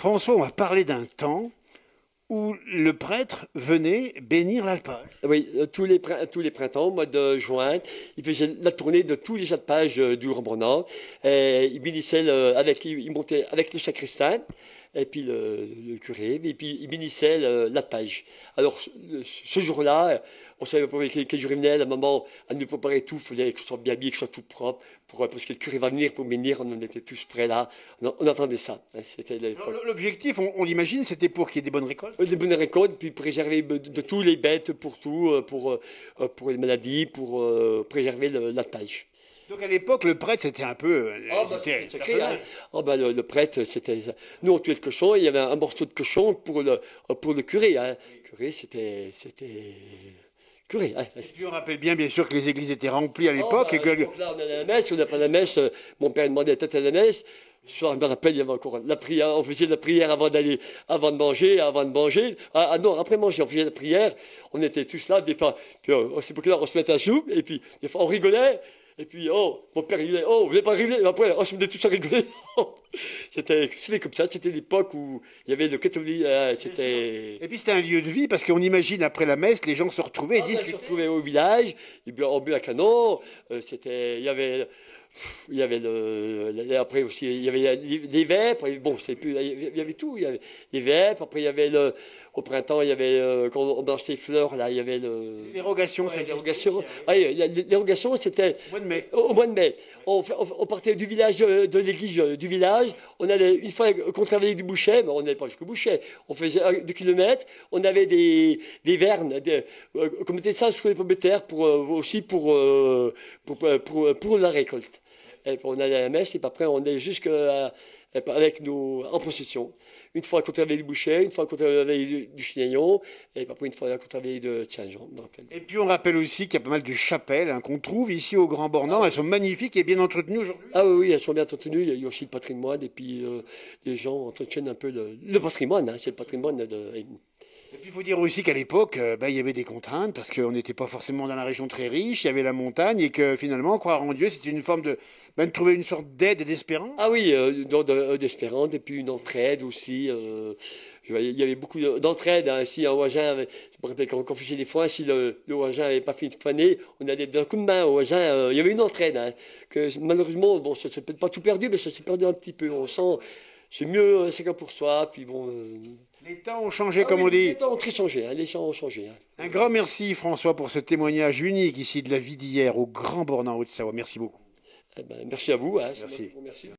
François, on va parler d'un temps où le prêtre venait bénir l'alpage. Oui, tous les printemps, au mois de juin, il faisait la tournée de tous les alpages du Grand Bornand. Et il bénissait il montait avec le sacristain et puis le curé, et puis il bénissait l'alpage. Alors ce jour-là, on savait pas quel jour il venait, la maman, elle nous préparait tout, il fallait que ce soit bien habillé, que ce soit tout propre, parce que le curé va venir pour bénir, on en était tous prêts là, on attendait ça, hein, c'était l'époque. L'objectif, on l'imagine, c'était pour qu'il y ait des bonnes récoltes. Des bonnes récoltes, puis préserver de tous les bêtes pour tout, pour les maladies, pour préserver l'alpage. Donc à l'époque, le prêtre, c'était un peu... Ah, bah, c'était c'était un sacré, hein. personnage. Ah, bah, le prêtre, c'était ça. Nous, on tuait le cochon, il y avait un morceau de cochon pour le curé, hein. Le curé, c'était curé, hein. Et puis on rappelle bien sûr, que les églises étaient remplies à Oh, l'époque bah, et à que... l'époque, là, on allait à la messe, on n'a pas la messe. Mon père demandait la tête à la messe. Ce soir, je me rappelle, il y avait encore la prière. On faisait la prière avant de manger, non, après manger, on faisait la prière. On était tous là, des fois, puis, c'est pour que là, on se mettait à genoux, et puis, des fois, on rigolait. Et puis, oh, mon père, il disait, oh, vous n'avez pas rigolé. Et après, on se mettait tous à rigoler. C'était comme ça, c'était l'époque où il y avait le catholique, Bien sûr. c'était. Et puis c'était un lieu de vie, parce qu'on imagine, après la messe, les gens se retrouvaient et Ah, ben, je me discutaient. retrouvais au village, on buvait à canon, il y avait après aussi, il y avait les vêpres, bon, c'est plus, il y avait tout, il y avait les vêpres, après il y avait au printemps, il y avait, quand on blanchissait les fleurs, là, il y avait L'érogation, ça ouais, existait l'érogation. aussi, hein. Ah, l'érogation, c'était Au mois de mai. au mois de mai. On partait du village, de l'église du village. On allait, une fois qu'on travaillait du boucher, mais on n'allait pas jusqu'au boucher. On faisait 2 kilomètres. On avait des vernes, qu'on mettait ça sous les pommes de terre aussi pour la récolte. Et puis on allait à la messe et puis après on allait avec nous en procession. Une fois qu'on travaillait du boucher, une fois qu'on travaillait du Chignon, et puis après une fois qu'on travaillait de Saint-Jean, je me rappelle. Et puis on rappelle aussi qu'il y a pas mal de chapelles hein, qu'on trouve ici au Grand Bornand. Elles sont magnifiques et bien entretenues aujourd'hui. Ah oui, oui, elles sont bien entretenues. Il y a aussi le patrimoine et puis les gens entretiennent un peu le patrimoine, hein, c'est le patrimoine Et puis il faut dire aussi qu'à l'époque, il y avait des contraintes parce qu'on n'était pas forcément dans la région très riche, il y avait la montagne et que finalement, croire en Dieu, c'était une forme de trouver une sorte d'aide et d'espérance. Ah oui, d'espérance et puis une entraide aussi. Il y avait beaucoup d'entraide, hein. Si un voisin, je me rappelle quand on faisait des foins, si le voisin n'avait pas fini de faner, on allait d'un coup de main au voisin. Il y avait une entraide, hein, que malheureusement, bon, ça s'est peut-être pas tout perdu, mais ça s'est perdu un petit peu. On sent, c'est mieux chacun pour soi. Puis bon. Les temps ont changé, Ah comme oui, on les dit. temps ont très changé, hein, les gens ont changé, hein. Un grand merci François pour ce témoignage unique ici de la vie d'hier au Grand Bornand, Haute-Savoie. Merci beaucoup. Eh ben, merci à vous, hein, c'est moi qui Merci. vous remercie.